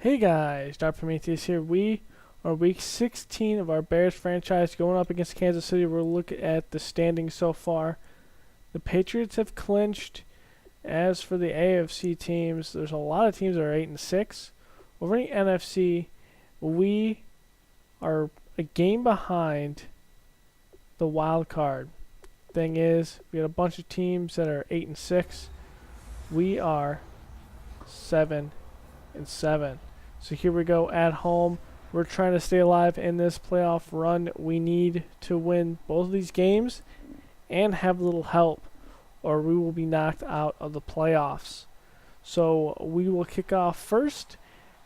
Hey guys, Dr. Prometheus here. We are week 16 of our Bears franchise going up against Kansas City. We're looking at the standings so far. The Patriots have clinched. As for the AFC teams, there's a lot of teams that are 8 and 6. Over in the NFC, we are a game behind the wild card. Thing is, we got a bunch of teams that are 8 and 6. We are 7 and 7. So here we go at home. We're trying to stay alive in this playoff run. We need to win both of these games and have a little help, or we will be knocked out of the playoffs. So we will kick off first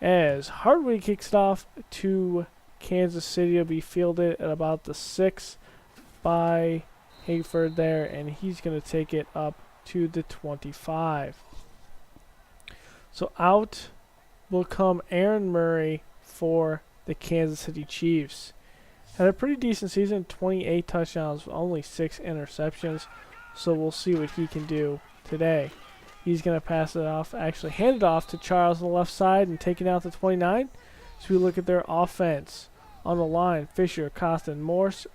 as Hardaway kicks it off to Kansas City. Will be fielded at about the 6 by Hayford there, and he's going to take it up to the 25. So out will come Aaron Murray for the Kansas City Chiefs. Had a pretty decent season, 28 touchdowns, only 6 interceptions. So we'll see what he can do today. He's going to pass it off, actually hand it off to Charles on the left side and take it out to 29. So we look at their offense. On the line, Fisher, Costin, Morse,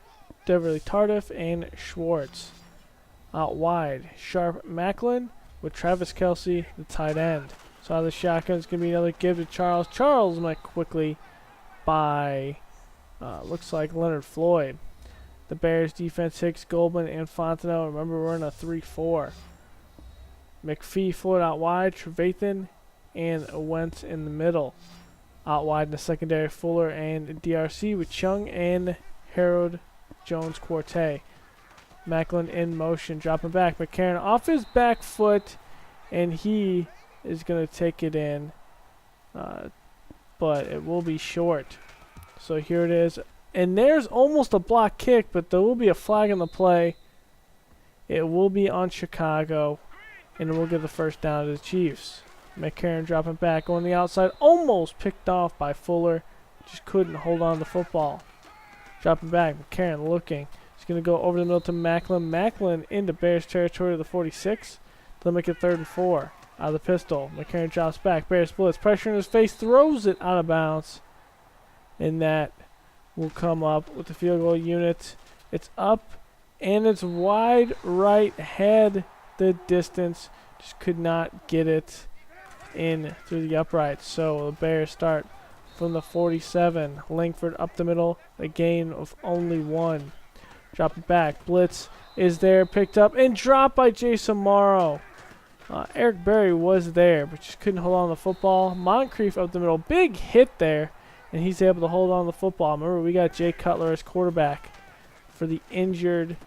Deverly Tardif, and Schwartz. Out wide, Sharp, Macklin with Travis Kelce, the tight end. So out of the shotgun, it's going to be another give to Charles. Charles met quickly by, looks like Leonard Floyd. The Bears defense, Hicks, Goldman, and Fontenot. Remember, we're in a 3-4. McPhee, Floyd out wide, Trevathan, and Wentz in the middle. Out wide in the secondary, Fuller and DRC with Chung and Harold Jones-Quartet. Macklin in motion, dropping back. McCarron off his back foot, and he is going to take it in, but it will be short. So here it is. And there's almost a block kick, but there will be a flag in the play. It will be on Chicago, and we'll get the first down to the Chiefs. McCarron dropping back on the outside, almost picked off by Fuller. Just couldn't hold on to the football. Dropping back, McCarron looking. He's going to go over the middle to Macklin. Macklin into Bears territory to the 46. They'll make it 3rd and 4. Out of the pistol, McCarron drops back. Bears blitz, pressure in his face, throws it out of bounds. And that will come up with the field goal unit. It's up, and it's wide right, had the distance. Just could not get it in through the uprights. So the Bears start from the 47. Langford up the middle, a gain of only 1. Drop it back. Blitz is there, picked up, and dropped by Jason Morrow. Eric Berry was there, but just couldn't hold on to the football. Moncrief up the middle, big hit there, and he's able to hold on to the football. Remember, we got Jay Cutler as quarterback for the injured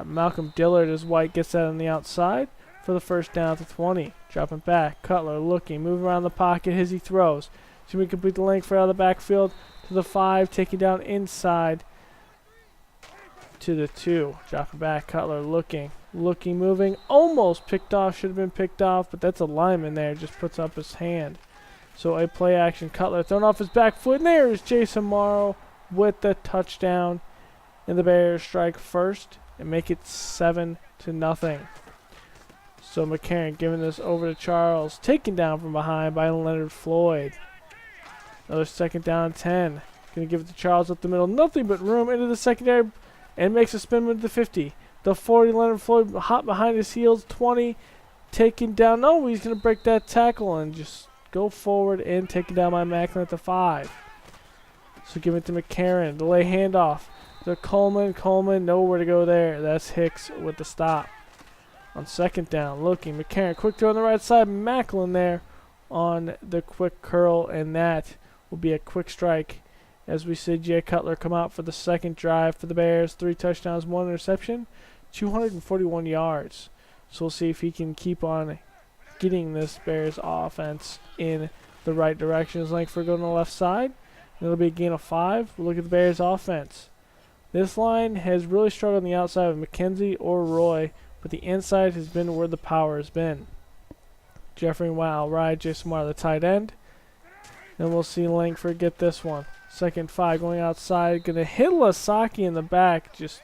Malcolm Dillard as White gets that on the outside for the first down to 20. Dropping back, Cutler looking, moving around the pocket as he throws. So we complete the length for out of the backfield to the 5, taking down inside to the 2. Dropping back, Cutler looking, moving, almost picked off, should have been picked off, but that's a lineman there, just puts up his hand. So a play action, Cutler thrown off his back foot, and there is Jason Morrow with the touchdown. And the Bears strike first and make it 7-0. So McCarron giving this over to Charles, taken down from behind by Leonard Floyd. Another second down 10. Going to give it to Charles up the middle, nothing but room into the secondary, and makes a spin move to the 50. The 40, Leonard Floyd hot behind his heels, 20, taken down. No, he's going to break that tackle and just go forward and take it down by Macklin at the 5. So give it to McCarron. Delay handoff to Coleman. Coleman, nowhere to go there. That's Hicks with the stop. On second down, looking. McCarron, quick throw on the right side. Macklin there on the quick curl, and that will be a quick strike. As we see Jay Cutler come out for the second drive for the Bears. 3 touchdowns, 1 interception, 241 yards. So we'll see if he can keep on getting this Bears offense in the right direction. As Langford going to the left side. It'll be a gain of 5. We'll look at the Bears offense. This line has really struggled on the outside with McKenzie or Roy, but the inside has been where the power has been. Jeffrey Wow, ride Jason Moore, the tight end. Then we'll see Langford get this one. 2nd and 5 going outside. Going to hit Lasaki in the back. Just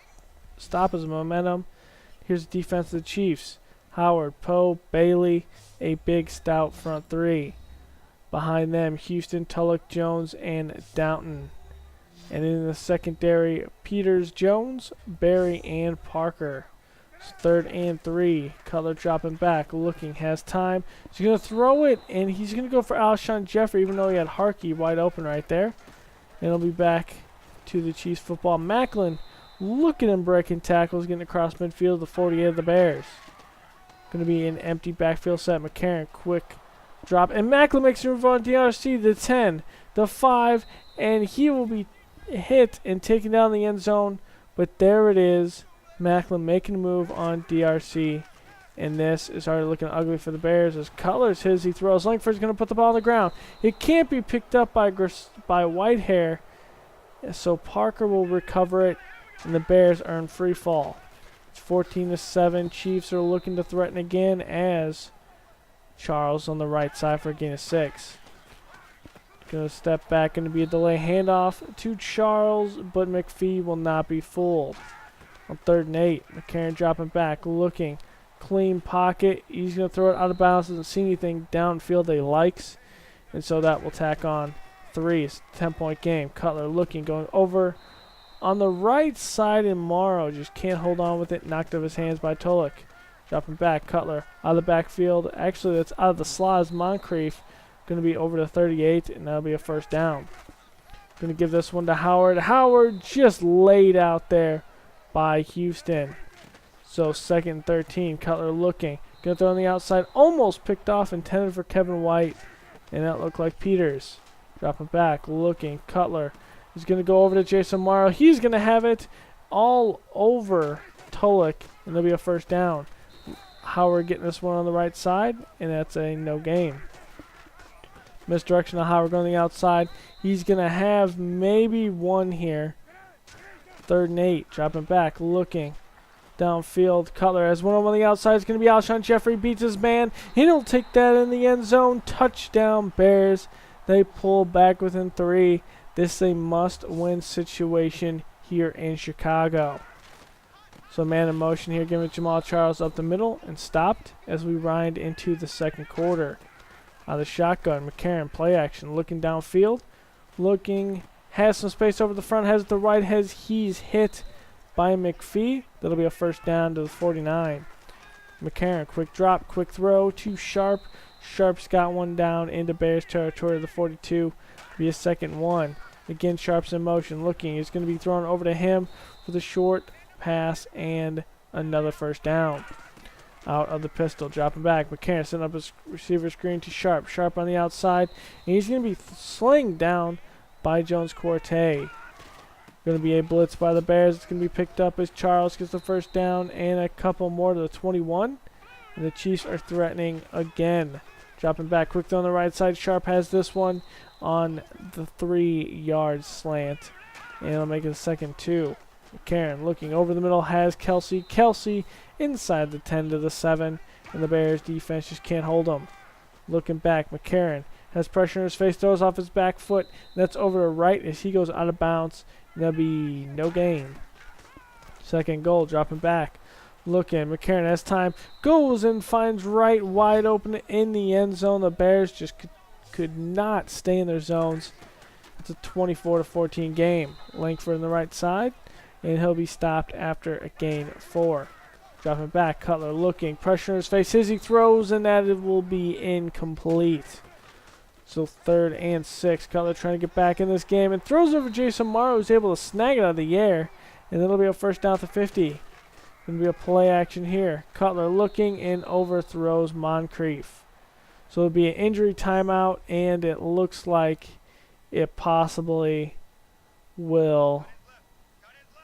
stop his momentum. Here's the defense of the Chiefs. Howard, Poe, Bailey, a big stout front 3. Behind them, Houston, Tulloch, Jones, and Downton. And in the secondary, Peters, Jones, Berry, and Parker. It's 3rd and 3. Cutler dropping back, looking, has time. He's going to throw it, and he's going to go for Alshon Jeffrey, even though he had Harkey wide open right there. And he'll be back to the Chiefs football. Macklin, look at him breaking tackles, getting across midfield, the 48 of the Bears. Going to be an empty backfield set. McCarron, quick drop. And Macklin makes a move on DRC, the 10, the 5, and he will be hit and taken down the end zone. But there it is. Macklin making a move on DRC. And this is already looking ugly for the Bears as Cutler's his. He throws. Langford's going to put the ball on the ground. It can't be picked up by Whitehair. So Parker will recover it. And the Bears are in free fall. It's 14-7. Chiefs are looking to threaten again as Charles on the right side for a gain of 6. Going to step back. Going to be a delay handoff to Charles. But McPhee will not be fooled. On 3rd and 8. McCarron dropping back. Looking. Clean pocket. He's going to throw it out of bounds. Doesn't see anything downfield that he likes. And so that will tack on 3. It's a 10-point game. Cutler looking. Going over on the right side, and Morrow just can't hold on with it. Knocked out of his hands by Tulloch. Dropping back. Cutler out of the backfield. Actually, that's out of the slot. Moncrief going to be over to 38, and that'll be a first down. Going to give this one to Howard. Howard just laid out there by Houston. So 2nd and 13. Cutler looking. Going to throw on the outside. Almost picked off. Intended for Kevin White. And that looked like Peters. Dropping back. Looking. Cutler is going to go over to Jason Morrow. He's going to have it all over Tulloch. And there'll be a first down. Howard getting this one on the right side. And that's a no gain. Misdirection of Howard going on the outside. He's going to have maybe one here. 3rd and 8. Dropping back. Looking. Downfield. Cutler has one on the outside. It's going to be Alshon Jeffrey. Beats his man. He'll take that in the end zone. Touchdown Bears. They pull back within 3. This is a must-win situation here in Chicago. So man in motion here. Giving Jamal Charles up the middle and stopped as we wind into the 2nd quarter. Out of the shotgun. McCarron play action. Looking downfield. Looking. Has some space over the front. Has the right. He's hit by McPhee. That'll be a first down to the 49. McCarron, quick drop, quick throw to Sharp. Sharp's got one down into Bears territory of the 42. Be a 2nd 1. Again, Sharp's in motion, looking. He's going to be thrown over to him for the short pass and another first down. Out of the pistol, dropping back. McCarron setting up his receiver screen to Sharp. Sharp on the outside, and he's going to be slinged down by Jones Corte. Going to be a blitz by the Bears. It's going to be picked up as Charles gets the first down and a couple more to the 21. And the Chiefs are threatening again. Dropping back quickly on the right side. Sharp has this one on the 3-yard slant. And it'll make it a 2nd 2. McCarron looking over the middle has Kelsey. Kelsey inside the 10 to the 7. And the Bears defense just can't hold him. Looking back, McCarron has pressure in his face. Throws off his back foot. That's over to right as he goes out of bounds. There'll be no gain. 2nd goal, dropping back. Looking, McCarron has time. Goes and finds right wide open in the end zone. The Bears just could not stay in their zones. It's a 24-14 game. Langford on the right side. And he'll be stopped after a gain of 4. Dropping back, Cutler looking. Pressure in his face. He throws, and that it will be incomplete. So 3rd and 6. Cutler trying to get back in this game and throws over Jason Morrow, who's able to snag it out of the air. And it'll be a first down to 50. Going to be a play action here. Cutler looking and overthrows Moncrief. So it'll be an injury timeout, and it looks like it possibly will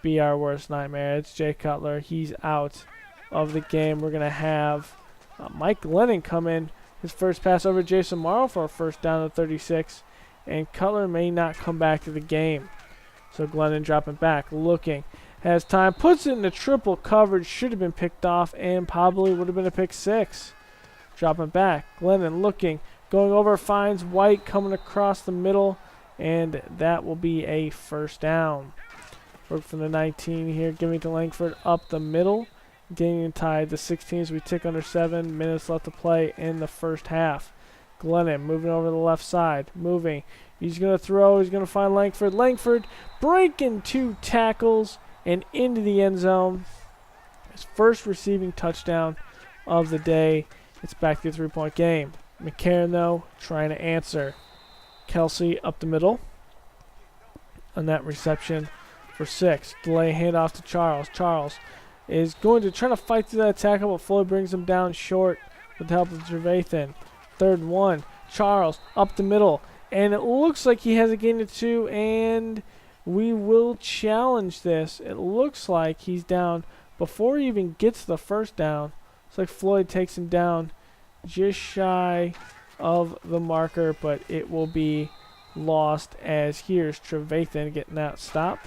be our worst nightmare. It's Jay Cutler. He's out of the game. We're going to have Mike Lennon come in. His first pass over Jason Morrow for a first down to 36. And Cutler may not come back to the game. So Glennon dropping back, looking. Has time, puts it in the triple coverage. Should have been picked off and probably would have been a pick 6. Dropping back, Glennon looking. Going over, finds White coming across the middle. And that will be a first down. Work from the 19 here, giving to Langford up the middle. Getting tied to 16 as we tick under 7 minutes left to play in the first half. Glennon moving over the left side. Moving. He's going to throw. He's going to find Langford. Langford breaking 2 tackles and into the end zone. His first receiving touchdown of the day. It's back to a 3-point game. McCarron, though, trying to answer. Kelsey up the middle on that reception for 6. Delay handoff to Charles. Charles is going to try to fight through that tackle, but Floyd brings him down short with the help of Trevathan. 3rd and 1. Charles up the middle. And it looks like he has a gain of 2, and we will challenge this. It looks like he's down before he even gets to the first down. It's like Floyd takes him down just shy of the marker, but it will be lost as here's Trevathan getting that stop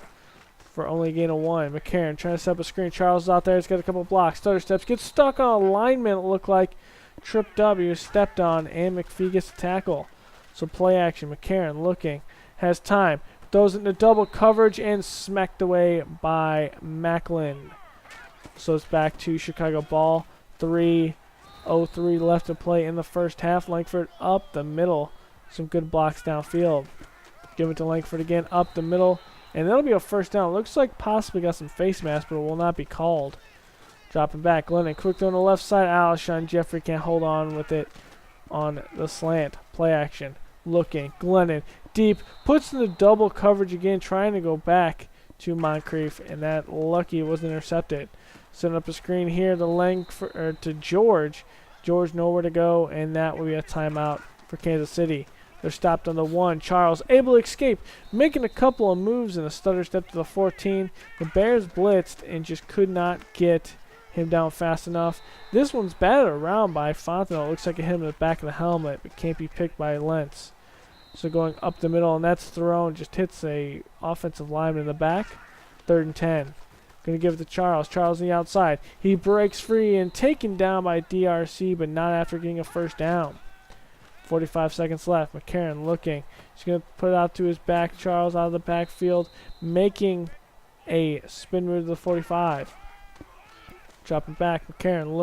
for only a gain of 1. McCarron trying to set up a screen. Charles is out there. He's got a couple blocks. Stutter steps. Gets stuck on a lineman, it looked like. Tripped up. He was stepped on, and McPhee gets the tackle. So play action. McCarron looking. Has time. Throws it into double coverage and smacked away by Macklin. So it's back to Chicago ball. 3:03 left to play in the first half. Langford up the middle. Some good blocks downfield. Give it to Langford again. Up the middle. And that'll be a first down. Looks like possibly got some face mask, but it will not be called. Dropping back. Glennon quick on the left side. Alshon Jeffrey can't hold on with it on the slant. Play action. Looking. Glennon deep. Puts in the double coverage again. Trying to go back to Moncrief. And that lucky it wasn't intercepted. Setting up a screen here to George. George nowhere to go. And that will be a timeout for Kansas City. They're stopped on the 1. Charles able to escape, making a couple of moves and a stutter step to the 14. The Bears blitzed and just could not get him down fast enough. This one's batted around by Fontenot. Looks like it hit him in the back of the helmet, but can't be picked by Lentz. So going up the middle, and that's thrown. Just hits a offensive lineman in the back. 3rd and 10. Going to give it to Charles. Charles on the outside. He breaks free and taken down by DRC, but not after getting a first down. 45 seconds left. McCarron looking. He's going to put it out to his back. Charles out of the backfield, making a spin move to the 45. Dropping back. McCarron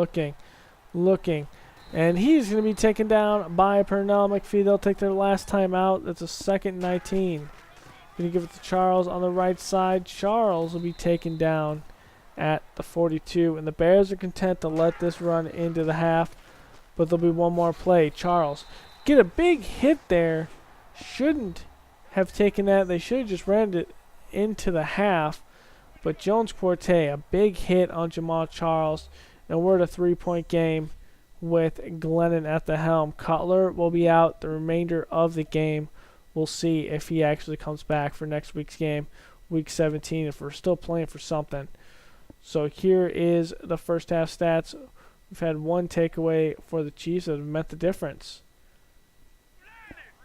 looking. And he's going to be taken down by Pernell McPhee. They'll take their last time out. That's a 2nd and 19. Going to give it to Charles on the right side. Charles will be taken down at the 42. And the Bears are content to let this run into the half. But there'll be one more play. Charles get a big hit there. Shouldn't have taken that. They should have just ran it into the half. But Jones-Quartet, a big hit on Jamal Charles. And we're at a 3-point game with Glennon at the helm. Cutler will be out the remainder of the game. We'll see if he actually comes back for next week's game, week 17, if we're still playing for something. So here is the first half stats. We've had one takeaway for the Chiefs that have meant the difference.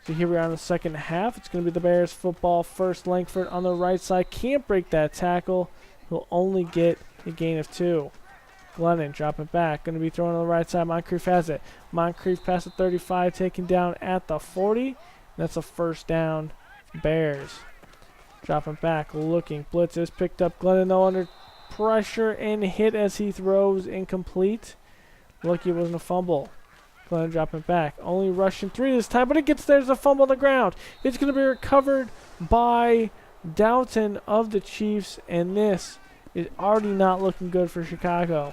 So here we are in the second half. It's going to be the Bears football first. Langford on the right side. Can't break that tackle. He'll only get a gain of 2. Glennon dropping back. Going to be thrown on the right side. Moncrief has it. Moncrief past the 35. Taken down at the 40. That's a first down. Bears. Dropping back. Looking. Blitz is picked up. Glennon though under pressure and hit as he throws. Incomplete. Lucky it wasn't a fumble. Glennon dropping back. Only rushing 3 this time, but it gets there. There's a fumble on the ground. It's going to be recovered by Doughton of the Chiefs, and this is already not looking good for Chicago.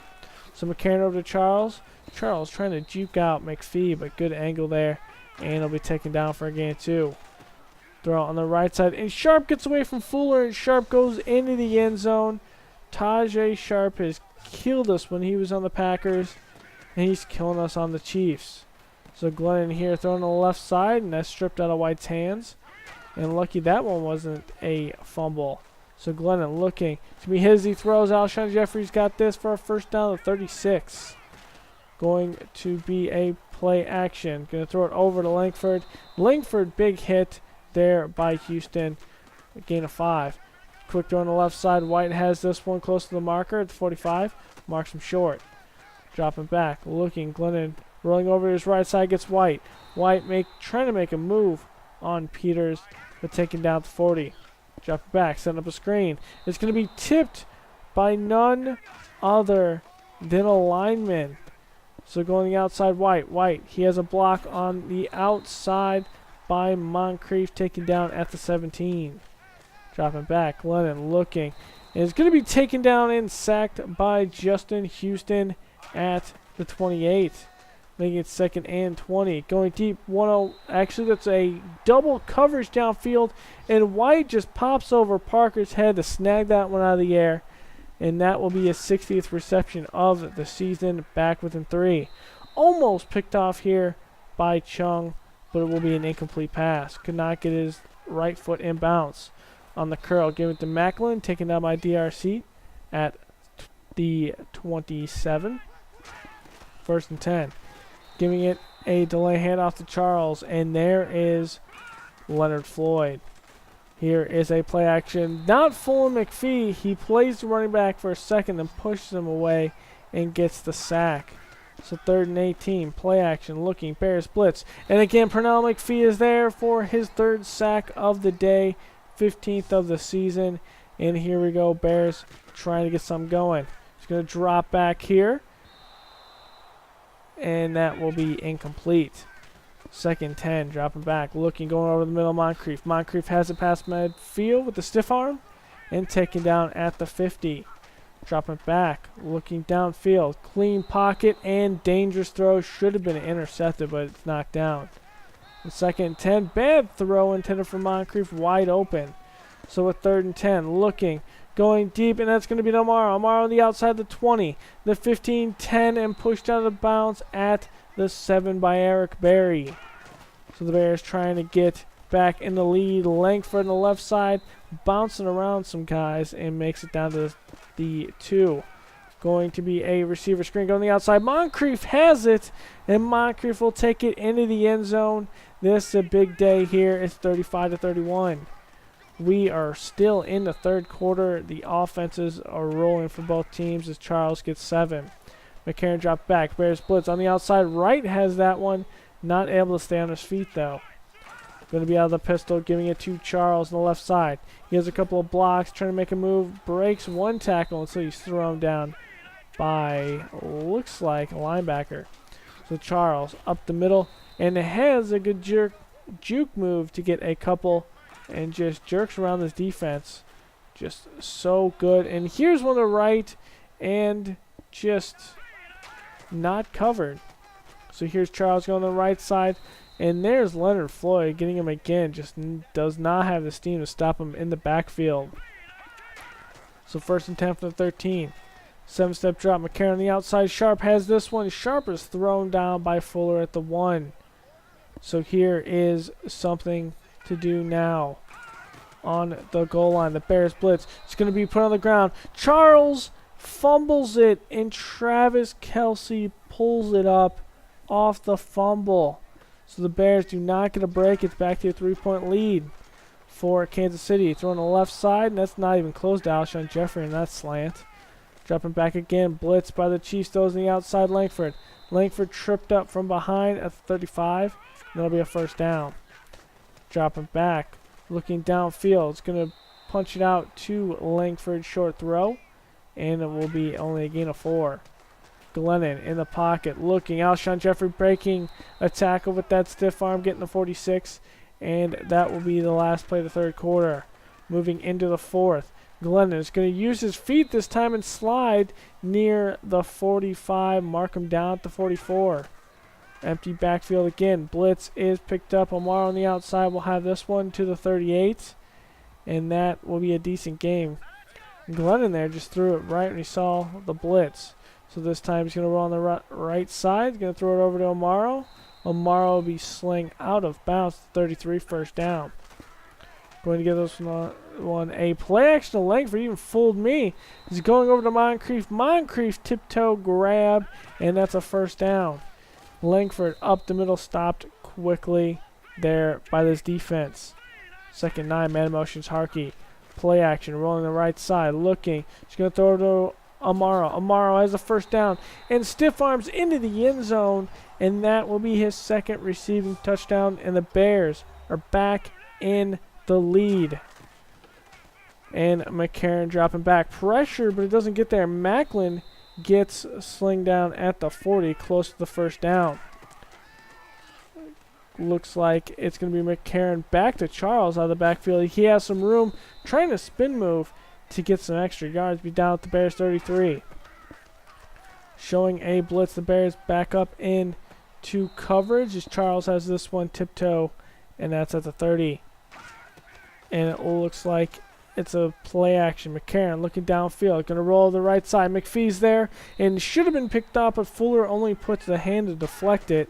So McCarron over to Charles. Charles trying to juke out McPhee, but good angle there, and he'll be taken down for a gain of 2. Throw on the right side, and Sharp gets away from Fuller, and Sharp goes into the end zone. Tajay Sharp has killed us when he was on the Packers. And he's killing us on the Chiefs. So Glennon here throwing on the left side, and that's stripped out of White's hands. And lucky that one wasn't a fumble. So Glennon looking to be his. He throws. Alshon Jeffrey's got this for a first down of 36. Going to be a play action. Going to throw it over to Langford. Langford, big hit there by Houston. A gain of 5. Quick throw on the left side. White has this one close to the marker at the 45. Marks him short. Dropping back, looking, Glennon rolling over to his right side, gets White. White trying to make a move on Peters, but taken down to 40. Dropping back, setting up a screen. It's going to be tipped by none other than a lineman. So going the outside, White. He has a block on the outside by Moncrief, taken down at the 17. Dropping back, Lennon looking. And it's going to be taken down and sacked by Justin Houston at the 28. Making it 2nd and 20. Going deep, 1-0. Actually, that's a double coverage downfield. And White just pops over Parker's head to snag that one out of the air. And that will be his 60th reception of the season, back within 3. Almost picked off here by Chung, but it will be an incomplete pass. Could not get his right foot in bounds. On the curl, give it to Macklin, taken down by DRC at the 27. 1st and 10. Giving it a delay handoff to Charles, and there is Leonard Floyd. Here is a play action, not full of McPhee. He plays the running back for a second and pushes him away and gets the sack. So 3rd and 18, play action, looking, Bears blitz. And again, Pernell McPhee is there for his 3rd sack of the day, 15th of the season. And here we go, Bears trying to get something going. He's going to drop back here. And that will be incomplete. 2nd 10, dropping back, looking, going over the middle, Moncrief. Moncrief has it past midfield with the stiff arm and taken down at the 50. Dropping back, looking downfield, clean pocket and dangerous throw. Should have been intercepted, but it's knocked down. The 2nd 10, bad throw intended for Moncrief, wide open. So with 3rd and 10, looking, going deep, and that's going to be Amaro. Amaro on the outside, the 20, the 15, 10, and pushed out of bounds at the 7 by Eric Berry. So the Bears trying to get back in the lead. Langford on the left side, bouncing around some guys, and makes it down to the 2. Going to be a receiver screen going on the outside. Moncrief has it, and Moncrief will take it into the end zone. This is a big day here. It's 35-31. We are still in the 3rd quarter. The offenses are rolling for both teams as Charles gets 7. McCarron dropped back. Bears blitz on the outside. Wright has that one. Not able to stay on his feet, though. Going to be out of the pistol, giving it to Charles on the left side. He has a couple of blocks, trying to make a move. Breaks one tackle until he's thrown down by, looks like, a linebacker. So Charles up the middle, and has a good juke move to get a couple, and just jerks around this defense. Just so good. And here's one to the right, and just not covered. So here's Charles going on the right side, and there's Leonard Floyd getting him again. Just does not have the steam to stop him in the backfield. So 1st and 10 from the 13. 7-step drop. McCarron on the outside. Sharp has this one. Sharp is thrown down by Fuller at the 1. So here is something to do now on the goal line. The Bears blitz. It's going to be put on the ground. Charles fumbles it, and Travis Kelce pulls it up off the fumble. So the Bears do not get a break. It's back to a 3-point lead for Kansas City. Throwing on the left side, and that's not even close to Alshon Jeffrey in that slant. Dropping back again, blitz by the Chiefs. Those on the outside, Langford. Langford tripped up from behind at the 35. And that'll be a 1st down. Dropping back, looking downfield. It's going to punch it out to Langford, short throw. And it will be only a gain of 4. Glennon in the pocket, looking. Alshon Jeffrey breaking a tackle with that stiff arm, getting the 46. And that will be the last play of the 3rd quarter. Moving into the 4th. Glennon is going to use his feet this time and slide near the 45. Mark him down at the 44. Empty backfield again. Blitz is picked up. Omar on the outside will have this one to the 38. And that will be a decent game. Glennon there just threw it right when he saw the blitz. So this time he's going to roll on the right side. He's going to throw it over to Omaro. Omaro will be sling out of bounds. 33, 1st down. Going to get this one a play action to Langford. Even fooled me. He's going over to Moncrief. Moncrief tiptoe grab, and that's a 1st down. Langford up the middle, stopped quickly there by this defense. 2nd 9, man motions Harkey. Play action, rolling the right side, looking. He's going to throw it to Amaro. Amaro has a 1st down and stiff arms into the end zone, and that will be his 2nd receiving touchdown, and the Bears are back in the lead. And McCarron dropping back. Pressure, but it doesn't get there. Macklin gets sling down at the 40, close to the first down. Looks like it's going to be McCarron back to Charles out of the backfield. He has some room, trying to spin move to get some extra yards. Be down at the Bears 33. Showing a blitz, the Bears back up in to coverage as Charles has this one tiptoe, and that's at the 30. And it looks like it's a play action. McCarron looking downfield, going to roll to the right side. McPhee's there, and should have been picked up, but Fuller only puts the hand to deflect it.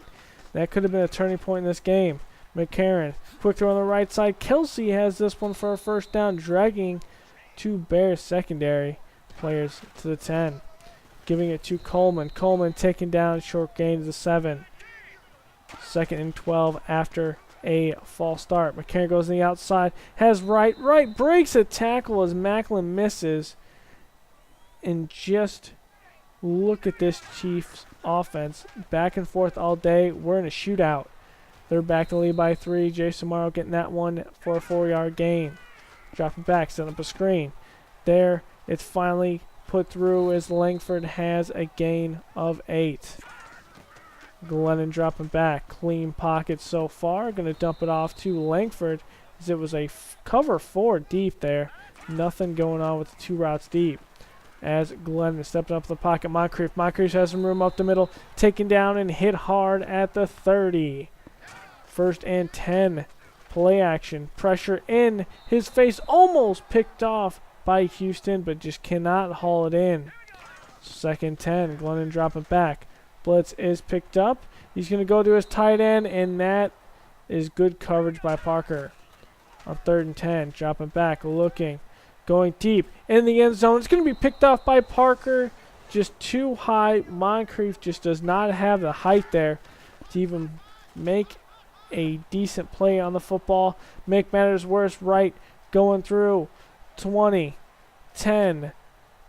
That could have been a turning point in this game. McCarron, quick throw on the right side. Kelsey has this one for a first down, dragging two Bears secondary players to the 10. Giving it to Coleman. Coleman taking down, short gain to the 7. 2nd and 12 after a false start. McCarron goes on the outside. Has right, breaks a tackle as Macklin misses. And just look at this Chiefs offense. Back and forth all day. We're in a shootout. They're back to lead by 3. Jason Morrow getting that one for a 4-yard gain. Dropping back, setting up a screen. There, it's finally put through as Langford has a gain of 8. Glennon dropping back. Clean pocket so far. Going to dump it off to Langford as it was a cover 4 deep there. Nothing going on with the 2 routes deep. As Glennon stepping up the pocket. Moncrief has some room up the middle. Taken down and hit hard at the 30. 1st and 10. Play action. Pressure in his face. Almost picked off by Houston, but just cannot haul it in. 2nd 10. Glennon dropping back. Blitz is picked up. He's going to go to his tight end, and that is good coverage by Parker. On 3rd and 10. Dropping back. Looking. Going deep in the end zone. It's going to be picked off by Parker. Just too high. Moncrief just does not have the height there to even make a decent play on the football. Make matters worse, right, going through 20, 10,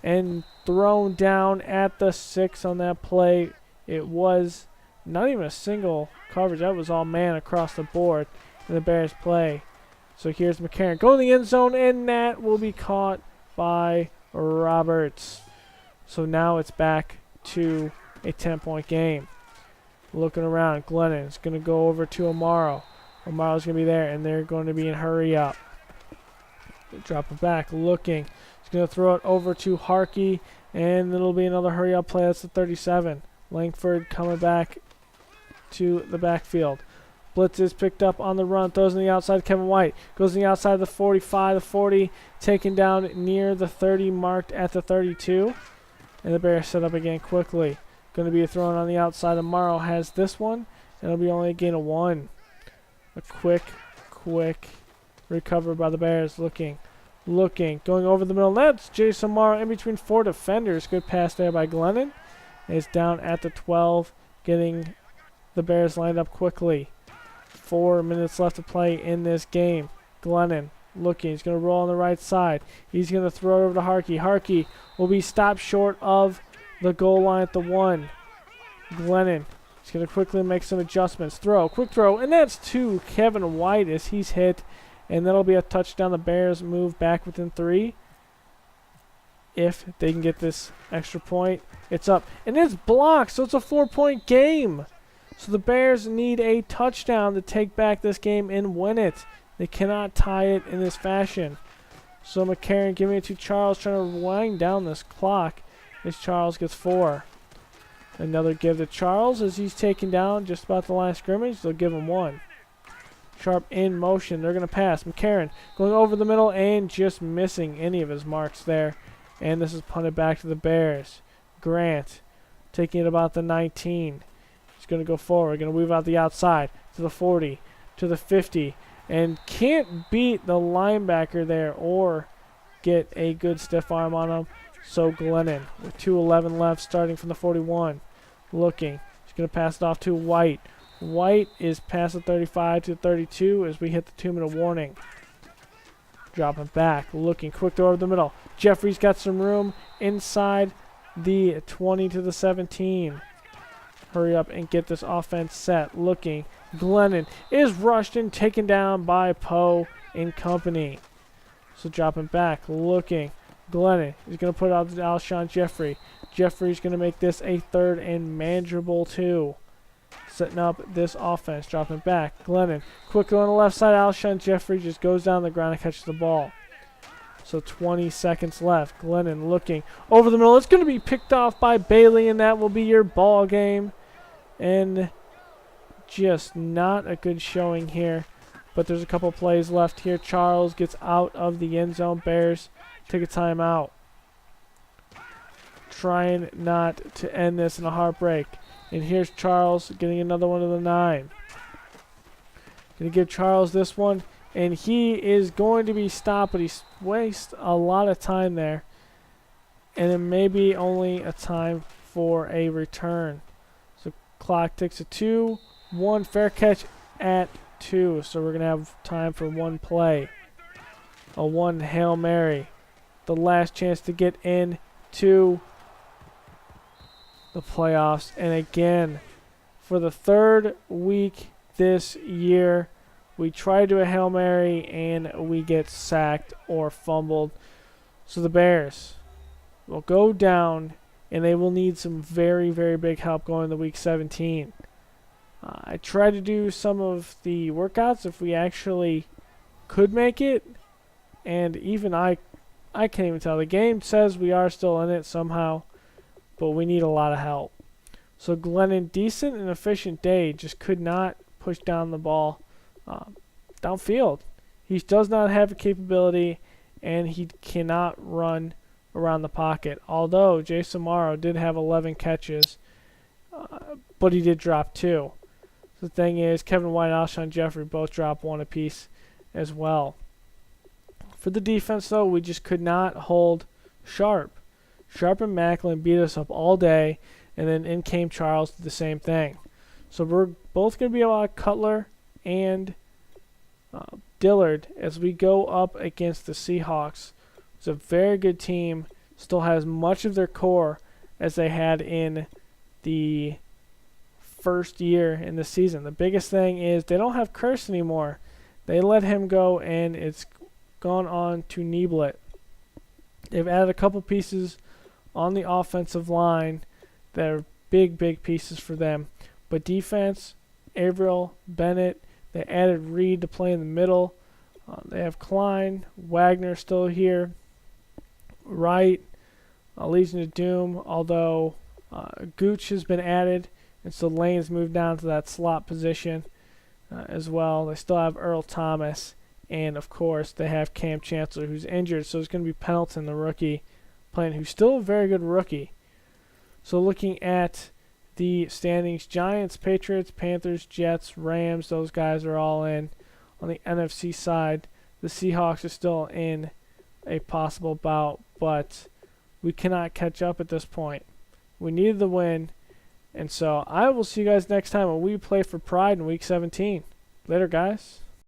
and thrown down at the 6 on that play. It was not even a single coverage. That was all man across the board in the Bears play. So here's McCarron going to the end zone, and that will be caught by Roberts. So now it's back to a 10-point game. Looking around, Glennon is going to go over to Amaro. Amaro's going to be there, and they're going to be in hurry up. Drop it back, looking. He's going to throw it over to Harkey, and it'll be another hurry up play. That's the 37. Langford coming back to the backfield. Blitz is picked up on the run, throws on the outside. Kevin White goes on the outside of the 45, the 40, taken down near the 30, marked at the 32. And the Bears set up again quickly. Going to be a throw on the outside. Amaro has this one, and it'll be only a gain of 1. A quick recovery by the Bears. Looking, going over the middle. That's Jason Amaro in between 4 defenders. Good pass there by Glennon. It's down at the 12, getting the Bears lined up quickly. 4 minutes left to play in this game. Glennon looking. He's going to roll on the right side. He's going to throw it over to Harkey. Harkey will be stopped short of the goal line at the 1. Glennon is going to quickly make some adjustments. Quick throw, and that's to Kevin White as he's hit, and that'll be a touchdown. The Bears move back within 3. If they can get this extra point, it's up, and it's blocked, so it's a 4-point game. So the Bears need a touchdown to take back this game and win it. They cannot tie it in this fashion. So McCarron giving it to Charles, trying to wind down this clock as Charles gets 4. Another give to Charles as he's taken down just about the line of scrimmage. They'll give him 1. Sharp in motion. They're going to pass. McCarron going over the middle and just missing any of his marks there. And this is punted back to the Bears. Grant taking it about the 19. He's going to go forward. Going to move out the outside to the 40, to the 50. And can't beat the linebacker there or get a good stiff arm on him. So Glennon with 2:11 left, starting from the 41. Looking. He's going to pass it off to White. White is past the 35 to 32 as we hit the 2-minute warning. Dropping back. Looking. Quick throw over the middle. Jeffrey's got some room inside the 20 to the 17. Hurry up and get this offense set. Looking. Glennon is rushed and taken down by Poe and company. So dropping back. Looking. Glennon is going to put out to Alshon Jeffrey. Jeffrey's going to make this a 3rd and manageable 2. Setting up this offense, dropping back. Glennon quickly on the left side. Alshon Jeffrey just goes down the ground and catches the ball. So 20 seconds left. Glennon looking over the middle. It's going to be picked off by Bailey, and that will be your ball game. And just not a good showing here. But there's a couple plays left here. Charles gets out of the end zone. Bears take a timeout. Trying not to end this in a heartbreak. And here's Charles getting another one to the 9. Going to give Charles this one. And he is going to be stopped, but he wastes a lot of time there. And it may be only a time for a return. So clock ticks at 2. 1 fair catch at 2. So we're going to have time for 1 play. A 1 Hail Mary. The last chance to get into the playoffs. And again, for the 3rd week this year, we try to do a Hail Mary and we get sacked or fumbled. So the Bears will go down and they will need some very, very big help going into week 17. I tried to do some of the workouts if we actually could make it. And even I can't even tell. The game says we are still in it somehow, but we need a lot of help. So Glennon, decent and efficient day, just could not push down the ball downfield. He does not have the capability, and he cannot run around the pocket. Although Jason Morrow did have 11 catches, but he did drop 2. The thing is, Kevin White and Alshon Jeffrey both dropped 1 apiece as well. For the defense, though, we just could not hold Sharp. Sharp and Macklin beat us up all day, and then in came Charles, did the same thing. So we're both going to be about Cutler and Dillard as we go up against the Seahawks. It's a very good team, still has much of their core as they had in the first year in the season. The biggest thing is they don't have Curse anymore. They let him go, and it's gone on to Nieblet. They've added a couple pieces on the offensive line that are big, big pieces for them. But defense, Averill, Bennett, they added Reed to play in the middle. They have Klein, Wagner still here, Wright, Legion of Doom, although Gooch has been added, and so Lane's moved down to that slot position as well. They still have Earl Thomas, and of course they have Cam Chancellor, who's injured, so it's going to be Pendleton, the rookie, playing, who's still a very good rookie. So looking at the standings, Giants, Patriots, Panthers, Jets, Rams, those guys are all in. On the NFC side, the Seahawks are still in a possible bout, but we cannot catch up at this point. We needed the win, and so I will see you guys next time when we play for Pride in Week 17. Later, guys.